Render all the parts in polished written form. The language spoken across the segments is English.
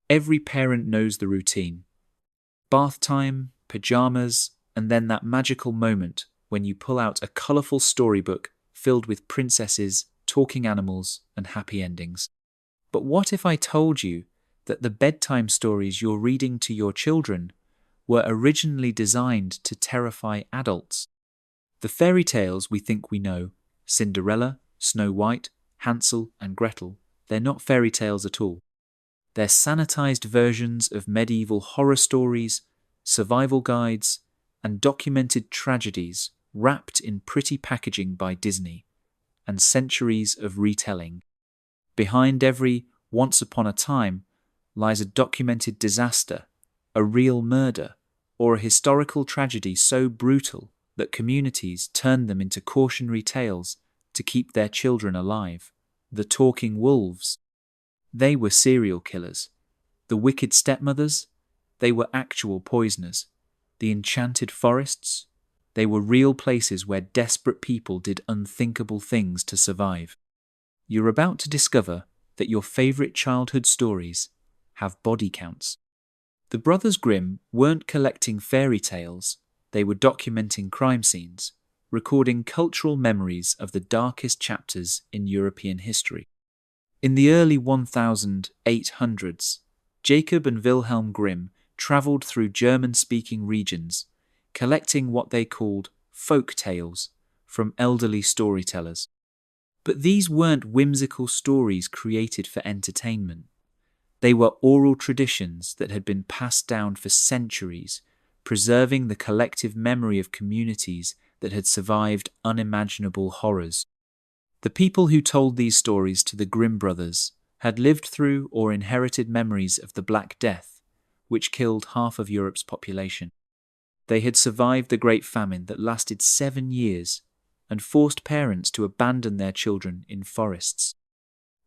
Every parent knows the routine. Bath time, pajamas, and then that magical moment when you pull out a colourful storybook filled with princesses, talking animals, and happy endings. But what if I told you that the bedtime stories you're reading to your children were originally designed to terrify adults? The fairy tales we think we know, Cinderella, Snow White, Hansel and Gretel, they're not fairy tales at all. They're sanitized versions of medieval horror stories, survival guides, and documented tragedies wrapped in pretty packaging by Disney, and centuries of retelling. Behind every once upon a time lies a documented disaster, a real murder, or a historical tragedy so brutal that communities turned them into cautionary tales to keep their children alive. The talking wolves, they were serial killers. The wicked stepmothers, they were actual poisoners. The enchanted forests, they were real places where desperate people did unthinkable things to survive. You're about to discover that your favourite childhood stories have body counts. The brothers Grimm weren't collecting fairy tales, they were documenting crime scenes, recording cultural memories of the darkest chapters in European history. In the early 1800s, Jacob and Wilhelm Grimm travelled through German-speaking regions, collecting what they called folk tales from elderly storytellers. But these weren't whimsical stories created for entertainment. They were oral traditions that had been passed down for centuries, preserving the collective memory of communities that had survived unimaginable horrors. The people who told these stories to the Grimm brothers had lived through or inherited memories of the Black Death, which killed half of Europe's population. They had survived the Great Famine that lasted 7 years and forced parents to abandon their children in forests.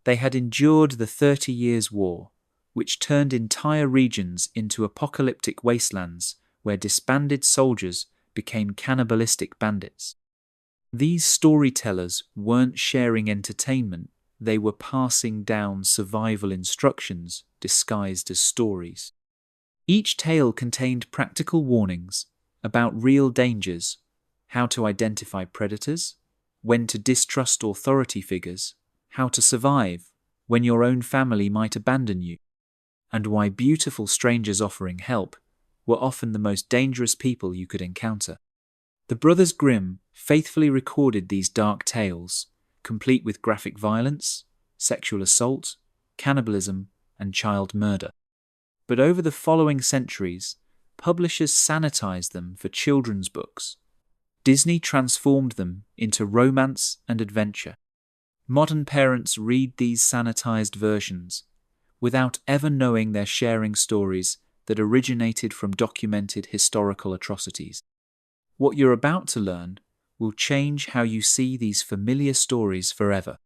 They had endured the 30 Years' War, which turned entire regions into apocalyptic wastelands where disbanded soldiers became cannibalistic bandits. These storytellers weren't sharing entertainment, they were passing down survival instructions disguised as stories. Each tale contained practical warnings about real dangers, how to identify predators, when to distrust authority figures, how to survive when your own family might abandon you, and why beautiful strangers offering help were often the most dangerous people you could encounter. The brothers Grimm faithfully recorded these dark tales, complete with graphic violence, sexual assault, cannibalism, and child murder. But over the following centuries, publishers sanitized them for children's books. Disney transformed them into romance and adventure. Modern parents read these sanitized versions without ever knowing they're sharing stories that originated from documented historical atrocities. What you're about to learn will change how you see these familiar stories forever.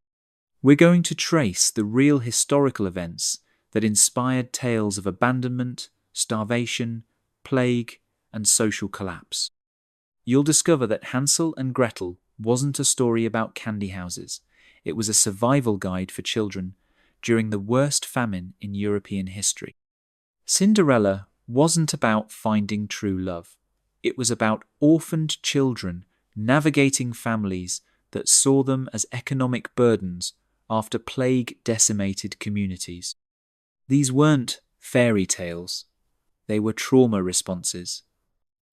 We're going to trace the real historical events that inspired tales of abandonment, starvation, plague, and social collapse. You'll discover that Hansel and Gretel wasn't a story about candy houses. It was a survival guide for children during the worst famine in European history. Cinderella wasn't about finding true love. It was about orphaned children navigating families that saw them as economic burdens after plague decimated communities. These weren't fairy tales. They were trauma responses.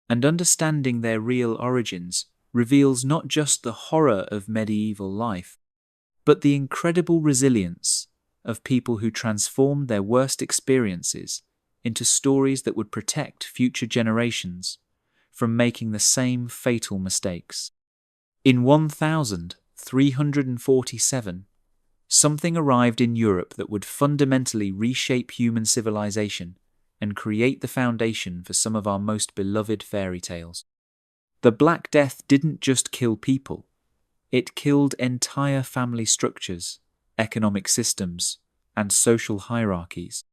And understanding their real origins reveals not just the horror of medieval life, but the incredible resilience of people who transformed their worst experiences into stories that would protect future generations from making the same fatal mistakes. In 1347, something arrived in Europe that would fundamentally reshape human civilization and create the foundation for some of our most beloved fairy tales. The Black Death didn't just kill people, it killed entire family structures, economic systems, and social hierarchies.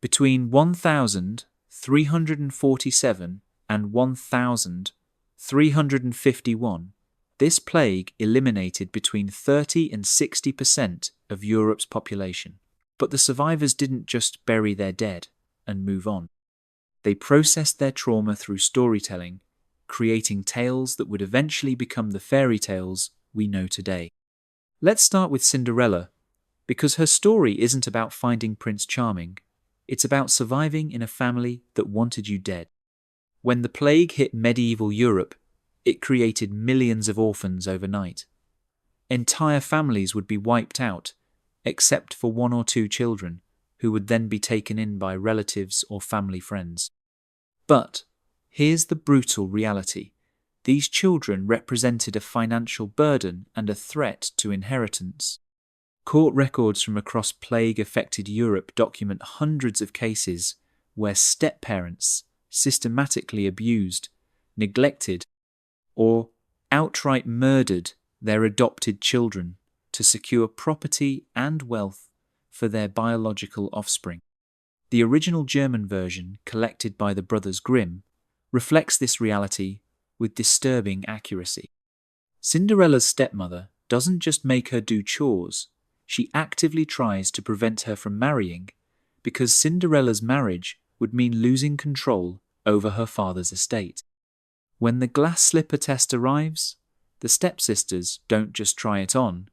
Between 1347 and 1351, this plague eliminated between 30 and 60% of Europe's population. But the survivors didn't just bury their dead and move on. They processed their trauma through storytelling, creating tales that would eventually become the fairy tales we know today. Let's start with Cinderella, because her story isn't about finding Prince Charming. It's about surviving in a family that wanted you dead. When the plague hit medieval Europe, it created millions of orphans overnight. Entire families would be wiped out, except for one or two children, who would then be taken in by relatives or family friends. But here's the brutal reality. These children represented a financial burden and a threat to inheritance. Court records from across plague-affected Europe document hundreds of cases where step-parents systematically abused, neglected, or outright murdered their adopted children to secure property and wealth for their biological offspring. The original German version, collected by the brothers Grimm, reflects this reality with disturbing accuracy. Cinderella's stepmother doesn't just make her do chores, she actively tries to prevent her from marrying, because Cinderella's marriage would mean losing control over her father's estate. When the glass slipper test arrives, the stepsisters don't just try it on,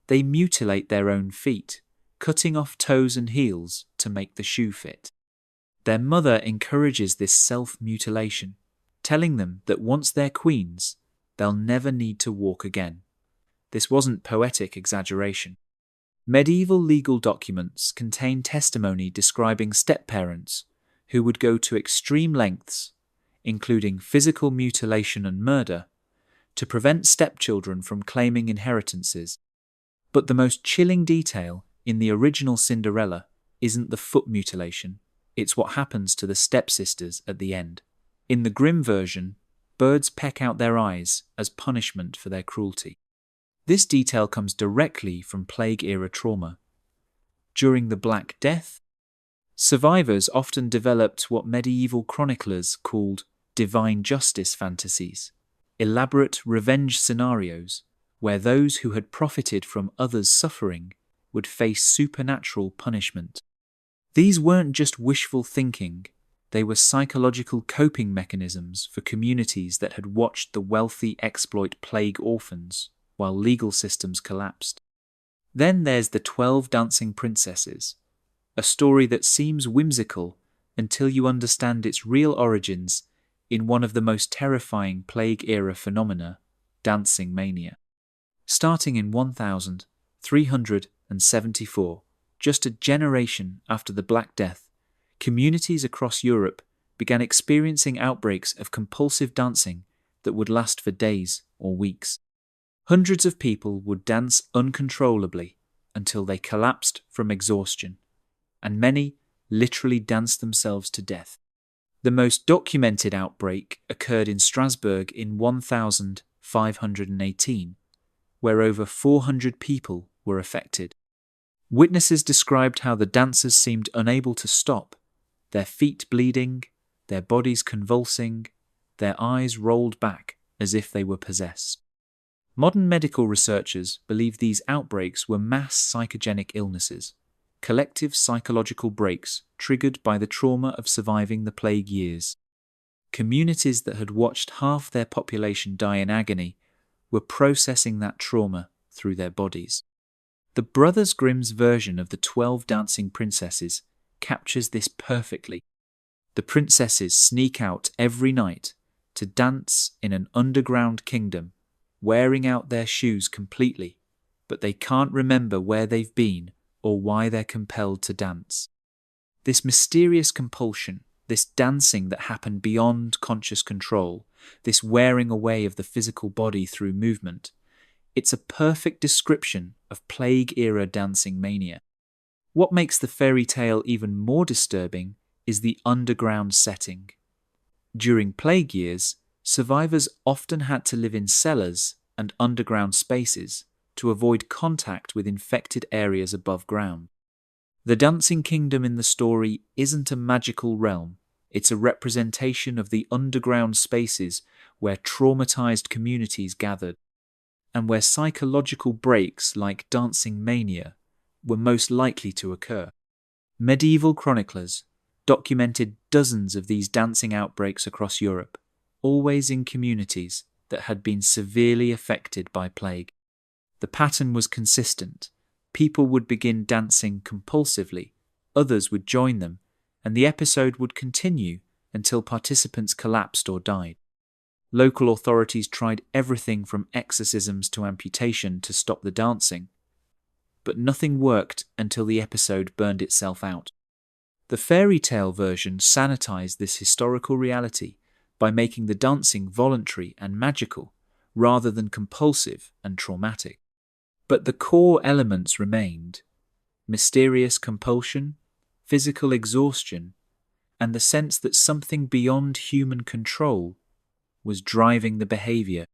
they mutilate their own feet, cutting off toes and heels to make the shoe fit. Their mother encourages this self-mutilation, telling them that once they're queens, they'll never need to walk again. This wasn't poetic exaggeration. Medieval legal documents contain testimony describing step-parents who would go to extreme lengths, including physical mutilation and murder, to prevent stepchildren from claiming inheritances. But the most chilling detail in the original Cinderella isn't the foot mutilation, it's what happens to the stepsisters at the end. In the Grimm version, birds peck out their eyes as punishment for their cruelty. This detail comes directly from plague-era trauma. During the Black Death, survivors often developed what medieval chroniclers called divine justice fantasies, elaborate revenge scenarios where those who had profited from others' suffering would face supernatural punishment. These weren't just wishful thinking, they were psychological coping mechanisms for communities that had watched the wealthy exploit plague orphans while legal systems collapsed. Then there's the 12 Dancing Princesses, a story that seems whimsical until you understand its real origins in one of the most terrifying plague-era phenomena, dancing mania. Starting in 1374, just a generation after the Black Death, communities across Europe began experiencing outbreaks of compulsive dancing that would last for days or weeks. Hundreds of people would dance uncontrollably until they collapsed from exhaustion, and many literally danced themselves to death. The most documented outbreak occurred in Strasbourg in 1518, where over 400 people were affected. Witnesses described how the dancers seemed unable to stop, their feet bleeding, their bodies convulsing, their eyes rolled back as if they were possessed. Modern medical researchers believe these outbreaks were mass psychogenic illnesses, collective psychological breaks triggered by the trauma of surviving the plague years. Communities that had watched half their population die in agony were processing that trauma through their bodies. The Brothers Grimm's version of the 12 Dancing Princesses captures this perfectly. The princesses sneak out every night to dance in an underground kingdom, wearing out their shoes completely, but they can't remember where they've been or why they're compelled to dance. This mysterious compulsion, this dancing that happened beyond conscious control, this wearing away of the physical body through movement, it's a perfect description of plague-era dancing mania. What makes the fairy tale even more disturbing is the underground setting. During plague years, survivors often had to live in cellars and underground spaces to avoid contact with infected areas above ground. The dancing kingdom in the story isn't a magical realm, it's a representation of the underground spaces where traumatized communities gathered, and where psychological breaks like dancing mania were most likely to occur. Medieval chroniclers documented dozens of these dancing outbreaks across Europe, always in communities that had been severely affected by plague. The pattern was consistent. People would begin dancing compulsively, others would join them, and the episode would continue until participants collapsed or died. Local authorities tried everything from exorcisms to amputation to stop the dancing, but nothing worked until the episode burned itself out. The fairy tale version sanitized this historical reality by making the dancing voluntary and magical, rather than compulsive and traumatic. But the core elements remained: mysterious compulsion, physical exhaustion, and the sense that something beyond human control was driving the behavior.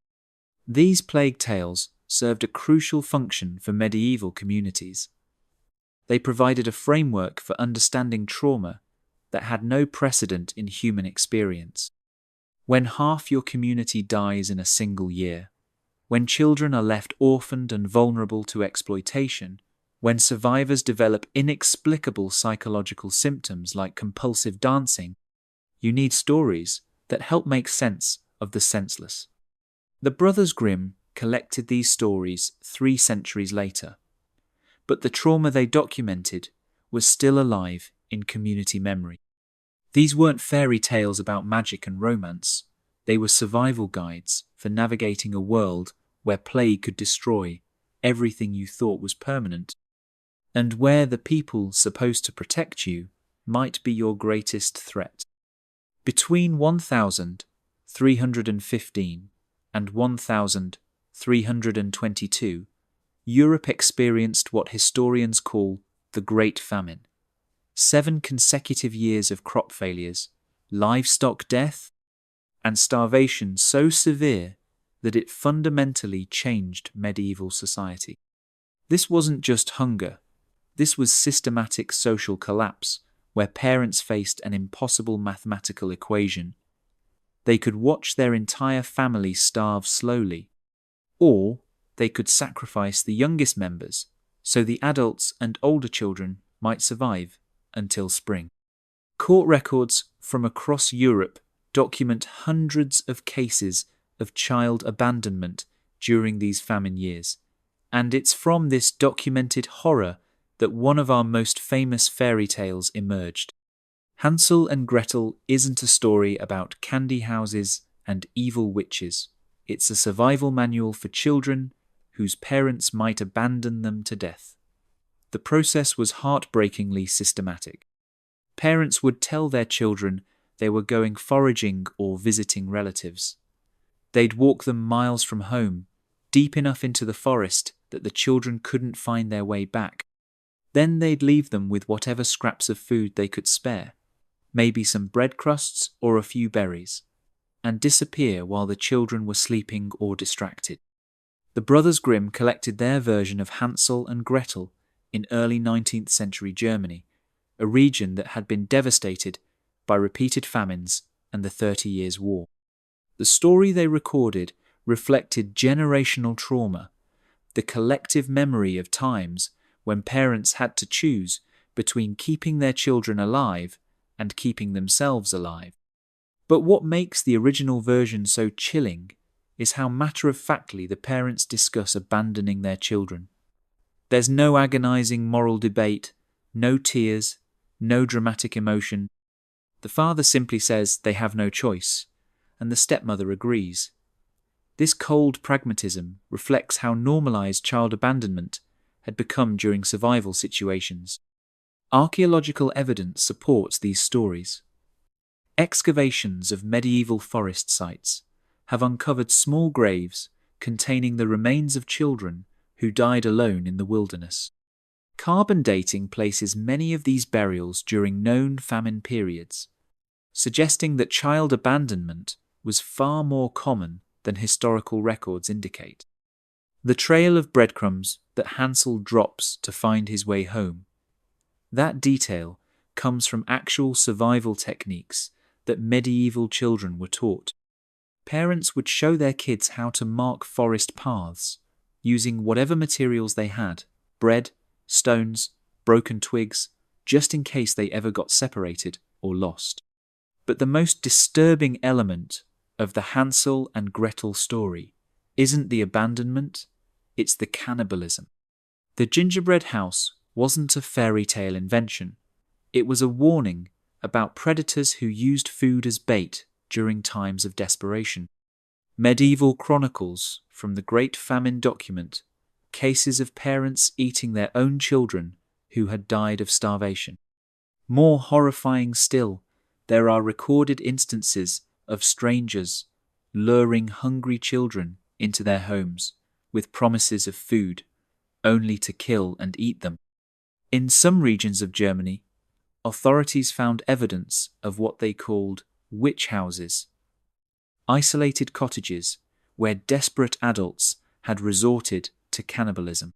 These plague tales served a crucial function for medieval communities. They provided a framework for understanding trauma that had no precedent in human experience. When half your community dies in a single year, when children are left orphaned and vulnerable to exploitation, when survivors develop inexplicable psychological symptoms like compulsive dancing, you need stories that help make sense of the senseless. The brothers Grimm collected these stories 3 centuries later, but the trauma they documented was still alive in community memory. These weren't fairy tales about magic and romance. They were survival guides for navigating a world where plague could destroy everything you thought was permanent, and where the people supposed to protect you might be your greatest threat. Between 1315 and 1322, Europe experienced what historians call the Great Famine. 7 consecutive years of crop failures, livestock death, and starvation so severe that it fundamentally changed medieval society. This wasn't just hunger. This was systematic social collapse, where parents faced an impossible mathematical equation. They could watch their entire family starve slowly, or they could sacrifice the youngest members so the adults and older children might survive until spring. Court records from across Europe document hundreds of cases of child abandonment during these famine years, and it's from this documented horror that one of our most famous fairy tales emerged. Hansel and Gretel isn't a story about candy houses and evil witches. It's a survival manual for children whose parents might abandon them to death. The process was heartbreakingly systematic. Parents would tell their children they were going foraging or visiting relatives. They'd walk them miles from home, deep enough into the forest that the children couldn't find their way back. Then they'd leave them with whatever scraps of food they could spare, maybe some bread crusts or a few berries, and disappear while the children were sleeping or distracted. The brothers Grimm collected their version of Hansel and Gretel in early 19th century Germany, a region that had been devastated by repeated famines and the 30 Years' War. The story they recorded reflected generational trauma, the collective memory of times when parents had to choose between keeping their children alive and keeping themselves alive. But what makes the original version so chilling is how matter-of-factly the parents discuss abandoning their children. There's no agonizing moral debate, no tears, no dramatic emotion. The father simply says they have no choice, and the stepmother agrees. This cold pragmatism reflects how normalized child abandonment had become during survival situations. Archaeological evidence supports these stories. Excavations of medieval forest sites have uncovered small graves containing the remains of children who died alone in the wilderness. Carbon dating places many of these burials during known famine periods, suggesting that child abandonment was far more common than historical records indicate. The trail of breadcrumbs that Hansel drops to find his way home, that detail comes from actual survival techniques that medieval children were taught. Parents would show their kids how to mark forest paths, using whatever materials they had: bread, stones, broken twigs, just in case they ever got separated or lost. But the most disturbing element of the Hansel and Gretel story isn't the abandonment, it's the cannibalism. The gingerbread house wasn't a fairy tale invention. It was a warning about predators who used food as bait during times of desperation. Medieval chronicles from the Great Famine document cases of parents eating their own children who had died of starvation. More horrifying still, there are recorded instances of strangers luring hungry children into their homes with promises of food, only to kill and eat them. In some regions of Germany, authorities found evidence of what they called witch houses, isolated cottages where desperate adults had resorted to cannibalism.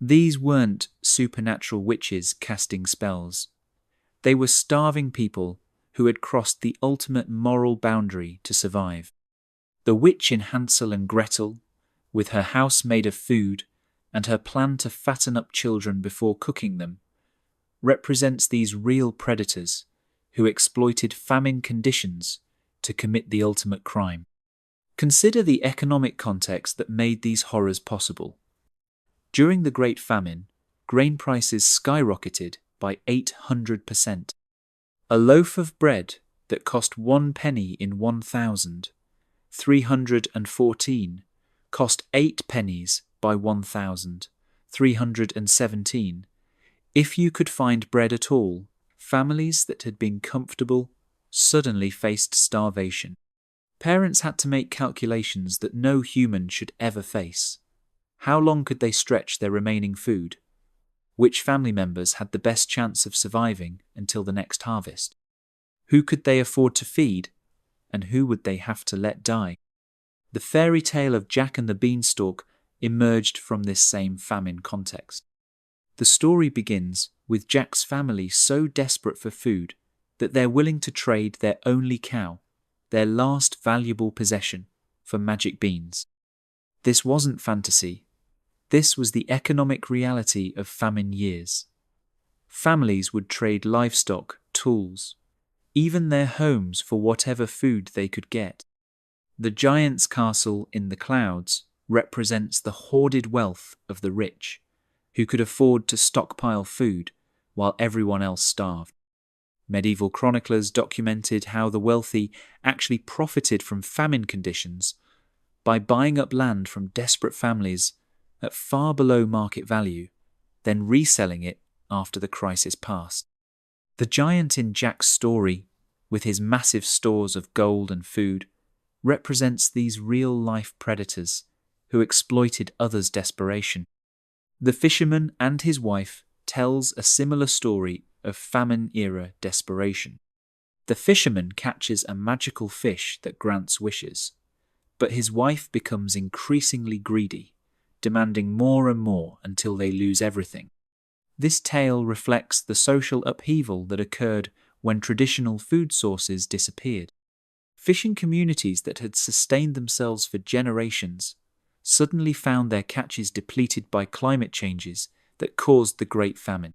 These weren't supernatural witches casting spells. They were starving people who had crossed the ultimate moral boundary to survive. The witch in Hansel and Gretel, with her house made of food and her plan to fatten up children before cooking them, represents these real predators who exploited famine conditions to commit the ultimate crime. Consider the economic context that made these horrors possible. During the Great Famine, grain prices skyrocketed by 800%. A loaf of bread that cost 1 penny in 1314 cost 8 pennies by 1317. If you could find bread at all, families that had been comfortable suddenly faced starvation. Parents had to make calculations that no human should ever face. How long could they stretch their remaining food? Which family members had the best chance of surviving until the next harvest? Who could they afford to feed, and who would they have to let die? The fairy tale of Jack and the Beanstalk emerged from this same famine context. The story begins with Jack's family so desperate for food that they're willing to trade their only cow, their last valuable possession, for magic beans. This wasn't fantasy. This was the economic reality of famine years. Families would trade livestock, tools, even their homes for whatever food they could get. The giant's castle in the clouds represents the hoarded wealth of the rich, who could afford to stockpile food while everyone else starved. Medieval chroniclers documented how the wealthy actually profited from famine conditions by buying up land from desperate families at far below market value, then reselling it after the crisis passed. The giant in Jack's story, with his massive stores of gold and food, represents these real-life predators who exploited others' desperation. The fisherman and his wife tells a similar story of famine-era desperation. The fisherman catches a magical fish that grants wishes, but his wife becomes increasingly greedy, demanding more and more until they lose everything. This tale reflects the social upheaval that occurred when traditional food sources disappeared. Fishing communities that had sustained themselves for generations suddenly found their catches depleted by climate changes that caused the Great Famine.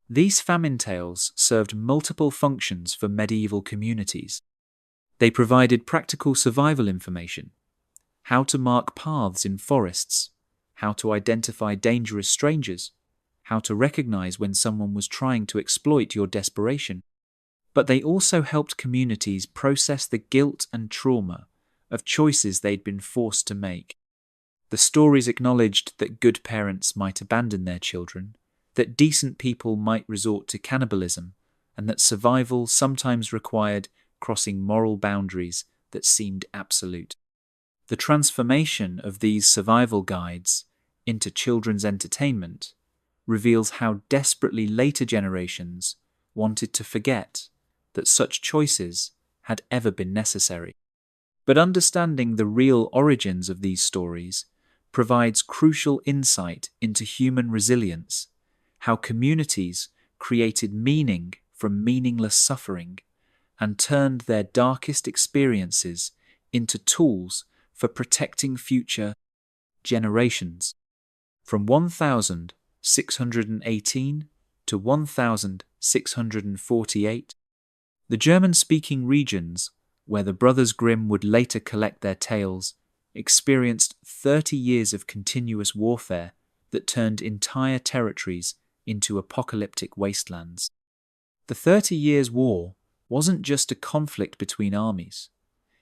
These famine tales served multiple functions for medieval communities. They provided practical survival information, how to mark paths in forests, how to identify dangerous strangers, how to recognize when someone was trying to exploit your desperation. But they also helped communities process the guilt and trauma of choices they'd been forced to make. The stories acknowledged that good parents might abandon their children, that decent people might resort to cannibalism, and that survival sometimes required crossing moral boundaries that seemed absolute. The transformation of these survival guides into children's entertainment reveals how desperately later generations wanted to forget that such choices had ever been necessary. But understanding the real origins of these stories provides crucial insight into human resilience, how communities created meaning from meaningless suffering and turned their darkest experiences into tools for protecting future generations. From 1000 1618 to 1648. The German-speaking regions, where the brothers Grimm would later collect their tales, experienced 30 years of continuous warfare that turned entire territories into apocalyptic wastelands. The 30 Years' War wasn't just a conflict between armies.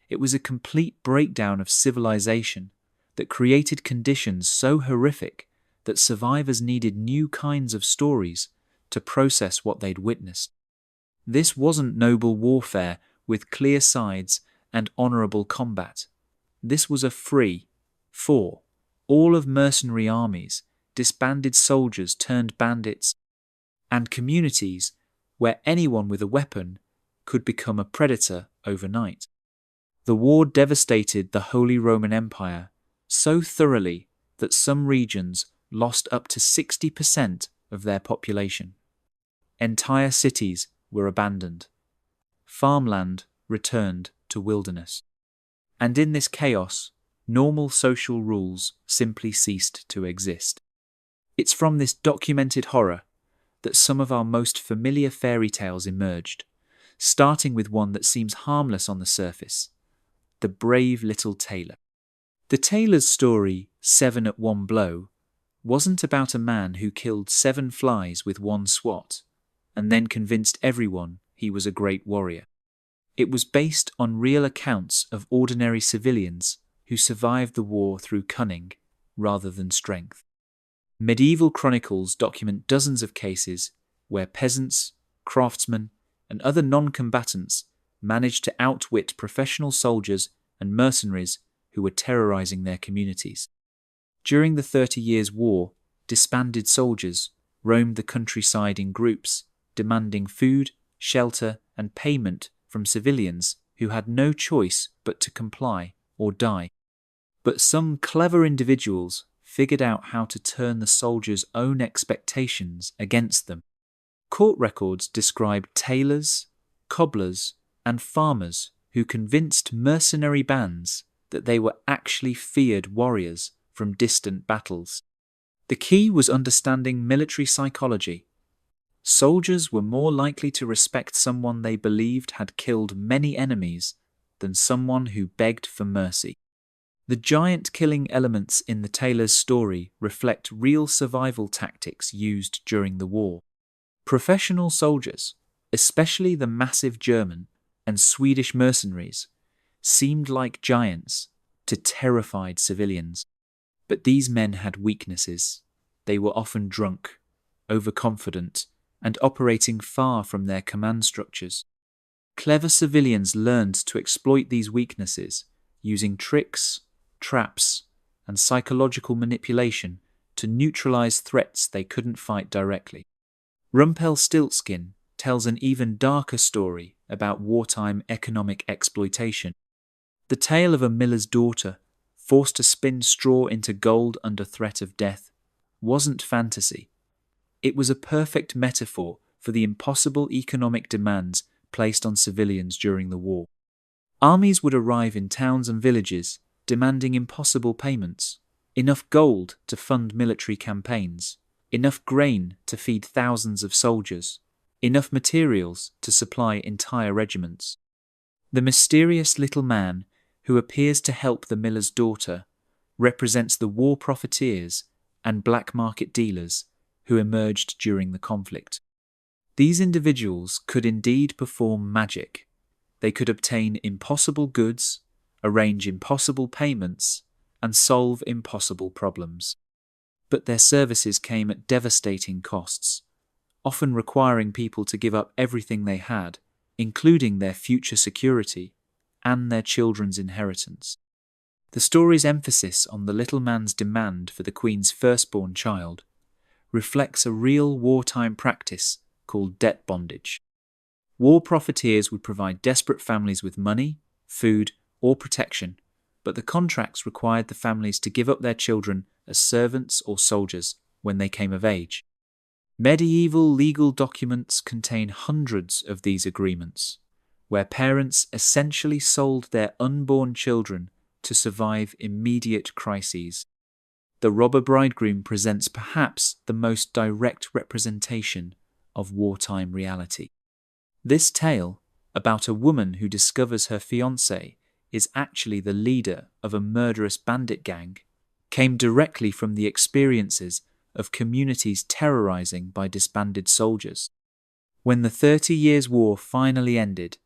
It was a complete breakdown of civilization that created conditions so horrific that survivors needed new kinds of stories to process what they'd witnessed. This wasn't noble warfare with clear sides and honorable combat. This was a free, for, all of mercenary armies, disbanded soldiers turned bandits, and communities where anyone with a weapon could become a predator overnight. The war devastated the Holy Roman Empire so thoroughly that some regions lost up to 60% of their population. Entire cities were abandoned. Farmland returned to wilderness. And in this chaos, normal social rules simply ceased to exist. It's from this documented horror that some of our most familiar fairy tales emerged, starting with one that seems harmless on the surface, The Brave Little Tailor. The tailor's story, 7 at One Blow, wasn't about a man who killed 7 flies with one swat and then convinced everyone he was a great warrior. It was based on real accounts of ordinary civilians who survived the war through cunning rather than strength. Medieval chronicles document dozens of cases where peasants, craftsmen, and other non-combatants managed to outwit professional soldiers and mercenaries who were terrorizing their communities. During the 30 Years' War, disbanded soldiers roamed the countryside in groups, demanding food, shelter, and payment from civilians who had no choice but to comply or die. But some clever individuals figured out how to turn the soldiers' own expectations against them. Court records describe tailors, cobblers, and farmers who convinced mercenary bands that they were actually feared warriors from distant battles. The key was understanding military psychology. Soldiers were more likely to respect someone they believed had killed many enemies than someone who begged for mercy. The giant killing elements in the tailor's story reflect real survival tactics used during the war. Professional soldiers, especially the massive German and Swedish mercenaries, seemed like giants to terrified civilians. But these men had weaknesses. They were often drunk, overconfident, and operating far from their command structures. Clever civilians learned to exploit these weaknesses using tricks, traps, and psychological manipulation to neutralize threats they couldn't fight directly. Rumpelstiltskin tells an even darker story about wartime economic exploitation. The tale of a miller's daughter forced to spin straw into gold under threat of death wasn't fantasy. It was a perfect metaphor for the impossible economic demands placed on civilians during the war. Armies would arrive in towns and villages demanding impossible payments, enough gold to fund military campaigns, enough grain to feed thousands of soldiers, enough materials to supply entire regiments. The mysterious little man who appears to help the miller's daughter represents the war profiteers and black market dealers who emerged during the conflict. These individuals could indeed perform magic. They could obtain impossible goods, arrange impossible payments, and solve impossible problems. But their services came at devastating costs, often requiring people to give up everything they had, including their future security and their children's inheritance. The story's emphasis on the little man's demand for the Queen's firstborn child reflects a real wartime practice called debt bondage. War profiteers would provide desperate families with money, food, or protection, but the contracts required the families to give up their children as servants or soldiers when they came of age. Medieval legal documents contain hundreds of these agreements, where parents essentially sold their unborn children to survive immediate crises. The Robber Bridegroom presents perhaps the most direct representation of wartime reality. This tale, about a woman who discovers her fiancé is actually the leader of a murderous bandit gang, came directly from the experiences of communities terrorizing by disbanded soldiers. When the 30 Years' War finally ended,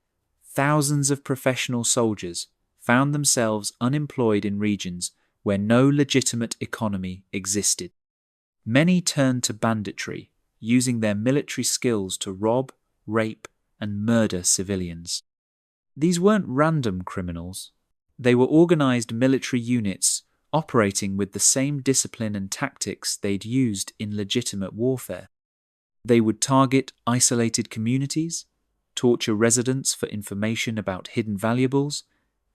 thousands of professional soldiers found themselves unemployed in regions where no legitimate economy existed. Many turned to banditry, using their military skills to rob, rape, and murder civilians. These weren't random criminals. They were organized military units operating with the same discipline and tactics they'd used in legitimate warfare. They would target isolated communities, torture residents for information about hidden valuables,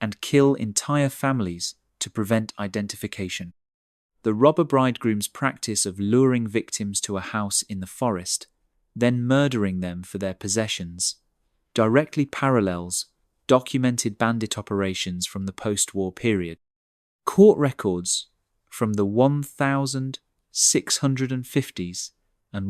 and kill entire families to prevent identification. The Robber Bridegroom's practice of luring victims to a house in the forest, then murdering them for their possessions, directly parallels documented bandit operations from the post-war period. Court records from the 1650s and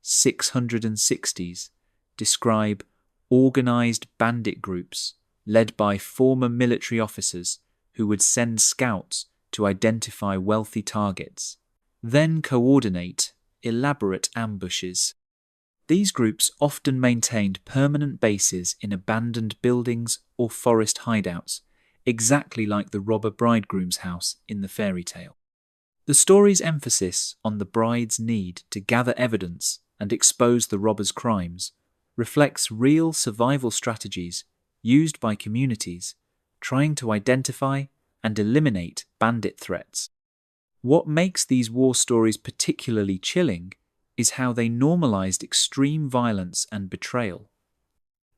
1660s describe organized bandit groups led by former military officers who would send scouts to identify wealthy targets, then coordinate elaborate ambushes. These groups often maintained permanent bases in abandoned buildings or forest hideouts, exactly like the Robber Bridegroom's house in the fairy tale. The story's emphasis on the bride's need to gather evidence and expose the robber's crimes reflects real survival strategies used by communities trying to identify and eliminate bandit threats. What makes these war stories particularly chilling is how they normalized extreme violence and betrayal.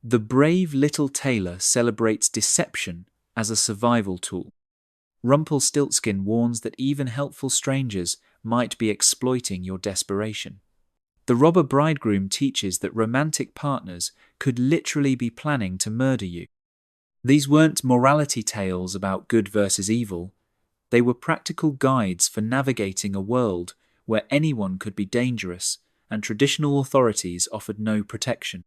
The brave little tailor celebrates deception as a survival tool. Rumpelstiltskin warns that even helpful strangers might be exploiting your desperation. The Robber Bridegroom teaches that romantic partners could literally be planning to murder you. These weren't morality tales about good versus evil. They were practical guides for navigating a world where anyone could be dangerous and traditional authorities offered no protection.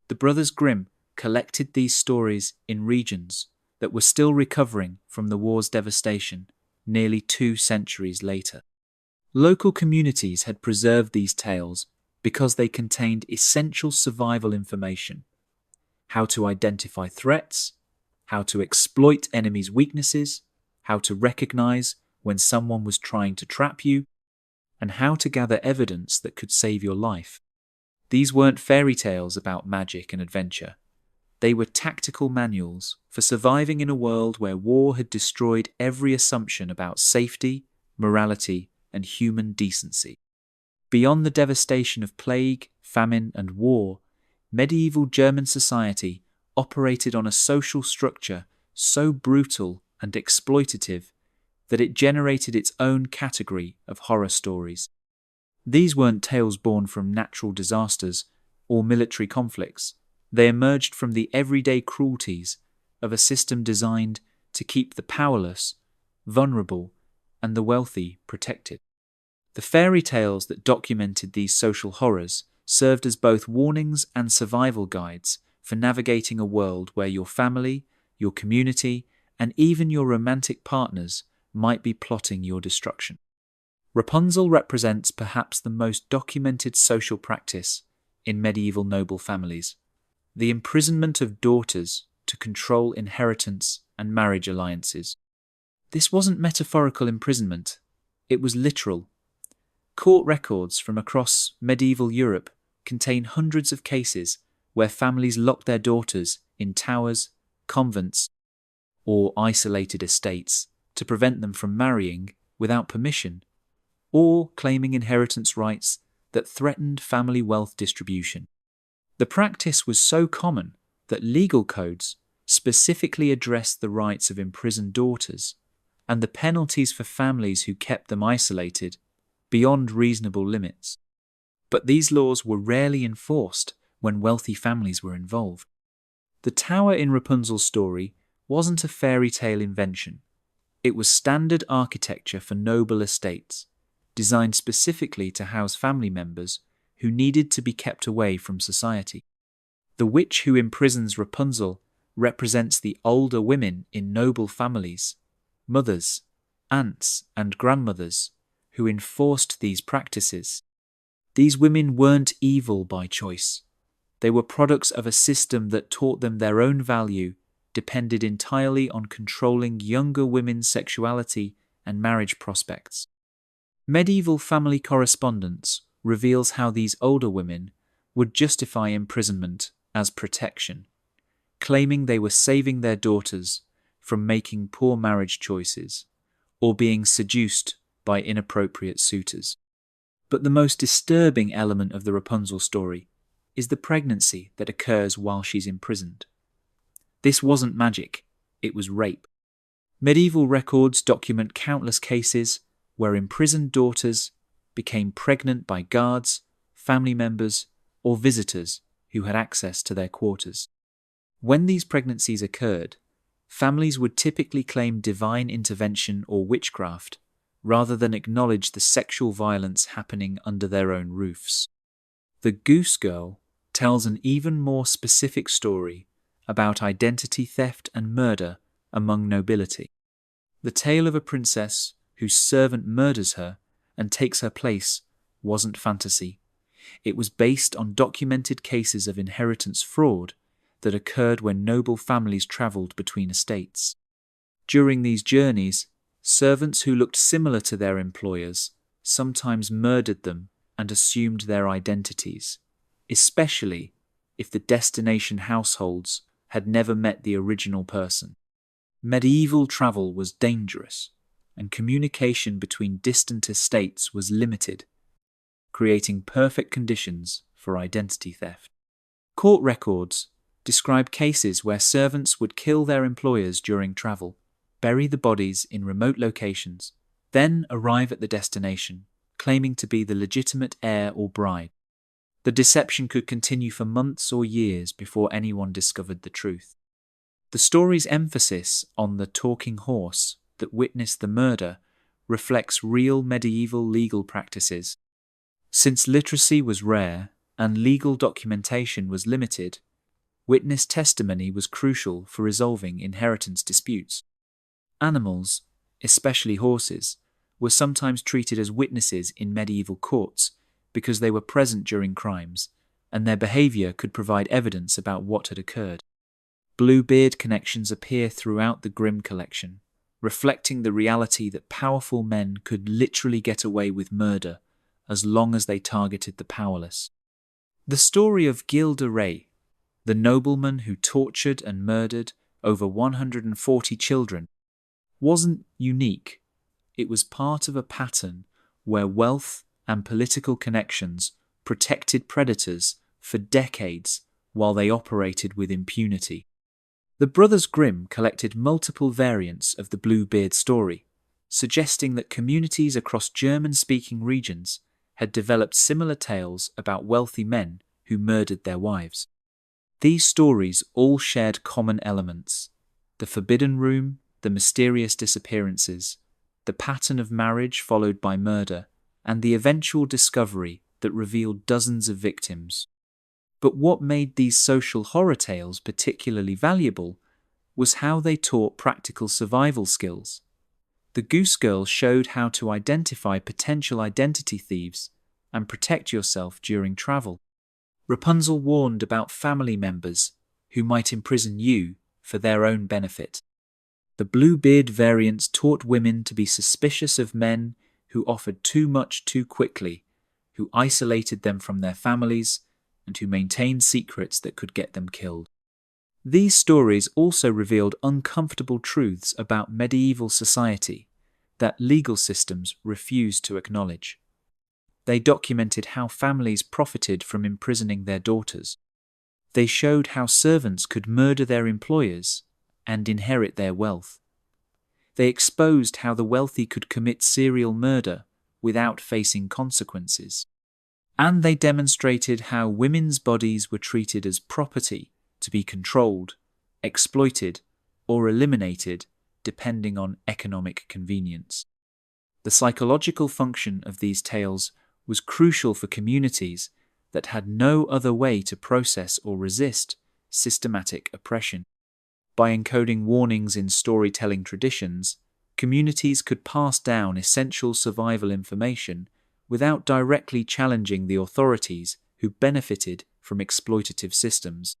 The brothers Grimm collected these stories in regions that were still recovering from the war's devastation nearly 2 centuries later. Local communities had preserved these tales because they contained essential survival information: how to identify threats, how to exploit enemies' weaknesses, how to recognize when someone was trying to trap you, and how to gather evidence that could save your life. These weren't fairy tales about magic and adventure. They were tactical manuals for surviving in a world where war had destroyed every assumption about safety, morality, and human decency. Beyond the devastation of plague, famine, and war, medieval German society operated on a social structure so brutal and exploitative that it generated its own category of horror stories. These weren't tales born from natural disasters or military conflicts. They emerged from the everyday cruelties of a system designed to keep the powerless, vulnerable, and the wealthy protected. The fairy tales that documented these social horrors served as both warnings and survival guides for navigating a world where your family, your community, and even your romantic partners might be plotting your destruction. Rapunzel represents perhaps the most documented social practice in medieval noble families: the imprisonment of daughters to control inheritance and marriage alliances. This wasn't metaphorical imprisonment, it was literal. Court records from across medieval Europe contain hundreds of cases where families locked their daughters in towers, convents, or isolated estates to prevent them from marrying without permission, or claiming inheritance rights that threatened family wealth distribution. The practice was so common that legal codes specifically addressed the rights of imprisoned daughters and the penalties for families who kept them isolated beyond reasonable limits. But these laws were rarely enforced when wealthy families were involved. The tower in Rapunzel's story wasn't a fairy tale invention. It was standard architecture for noble estates, designed specifically to house family members who needed to be kept away from society. The witch who imprisons Rapunzel represents the older women in noble families, mothers, aunts, and grandmothers who enforced these practices. These women weren't evil by choice. They were products of a system that taught them their own value depended entirely on controlling younger women's sexuality and marriage prospects. Medieval family correspondence reveals how these older women would justify imprisonment as protection, claiming they were saving their daughters from making poor marriage choices or being seduced by inappropriate suitors. But the most disturbing element of the Rapunzel story is the pregnancy that occurs while she's imprisoned. This wasn't magic, it was rape. Medieval records document countless cases where imprisoned daughters became pregnant by guards, family members, or visitors who had access to their quarters. When these pregnancies occurred, families would typically claim divine intervention or witchcraft rather than acknowledge the sexual violence happening under their own roofs. The Goose Girl tells an even more specific story about identity theft and murder among nobility. The tale of a princess whose servant murders her and takes her place wasn't fantasy. It was based on documented cases of inheritance fraud that occurred when noble families travelled between estates. During these journeys, servants who looked similar to their employers sometimes murdered them and assumed their identities, especially if the destination households had never met the original person. Medieval travel was dangerous, and communication between distant estates was limited, creating perfect conditions for identity theft. Court records describe cases where servants would kill their employers during travel, bury the bodies in remote locations, then arrive at the destination, claiming to be the legitimate heir or bride. The deception could continue for months or years before anyone discovered the truth. The story's emphasis on the talking horse that witnessed the murder reflects real medieval legal practices. Since literacy was rare and legal documentation was limited, witness testimony was crucial for resolving inheritance disputes. Animals, especially horses, were sometimes treated as witnesses in medieval courts because they were present during crimes, and their behaviour could provide evidence about what had occurred. Bluebeard connections appear throughout the Grimm collection, reflecting the reality that powerful men could literally get away with murder as long as they targeted the powerless. The story of Gilles de Rais, the nobleman who tortured and murdered over 140 children, wasn't unique. It was part of a pattern where wealth and political connections protected predators for decades while they operated with impunity. The brothers Grimm collected multiple variants of the Bluebeard story, suggesting that communities across German-speaking regions had developed similar tales about wealthy men who murdered their wives. These stories all shared common elements: the forbidden room, the mysterious disappearances, the pattern of marriage followed by murder, and the eventual discovery that revealed dozens of victims. But what made these social horror tales particularly valuable was how they taught practical survival skills. The Goose Girl showed how to identify potential identity thieves and protect yourself during travel. Rapunzel warned about family members who might imprison you for their own benefit. The Bluebeard variants taught women to be suspicious of men who offered too much too quickly, who isolated them from their families, and who maintained secrets that could get them killed. These stories also revealed uncomfortable truths about medieval society that legal systems refused to acknowledge. They documented how families profited from imprisoning their daughters. They showed how servants could murder their employers and inherit their wealth. They exposed how the wealthy could commit serial murder without facing consequences. And they demonstrated how women's bodies were treated as property to be controlled, exploited, or eliminated depending on economic convenience. The psychological function of these tales was crucial for communities that had no other way to process or resist systematic oppression. By encoding warnings in storytelling traditions, communities could pass down essential survival information without directly challenging the authorities who benefited from exploitative systems.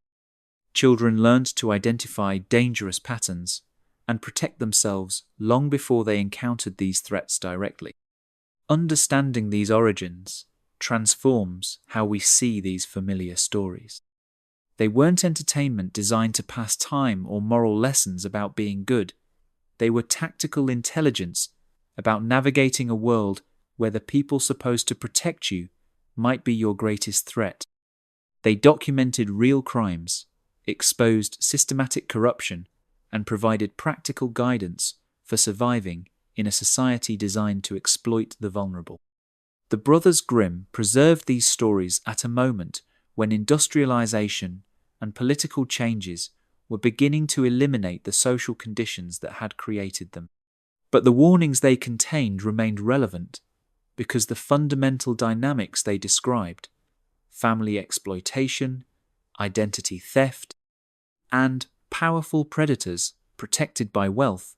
Children learned to identify dangerous patterns and protect themselves long before they encountered these threats directly. Understanding these origins transforms how we see these familiar stories. They weren't entertainment designed to pass time or moral lessons about being good. They were tactical intelligence about navigating a world where the people supposed to protect you might be your greatest threat. They documented real crimes, exposed systematic corruption, and provided practical guidance for surviving in a society designed to exploit the vulnerable. The brothers Grimm preserved these stories at a moment when industrialization and political changes were beginning to eliminate the social conditions that had created them. But the warnings they contained remained relevant because the fundamental dynamics they described, family exploitation, identity theft, and powerful predators protected by wealth,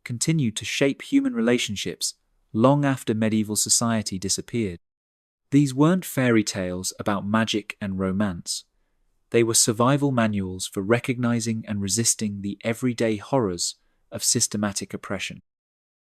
continued to shape human relationships long after medieval society disappeared. These weren't fairy tales about magic and romance. They were survival manuals for recognizing and resisting the everyday horrors of systematic oppression.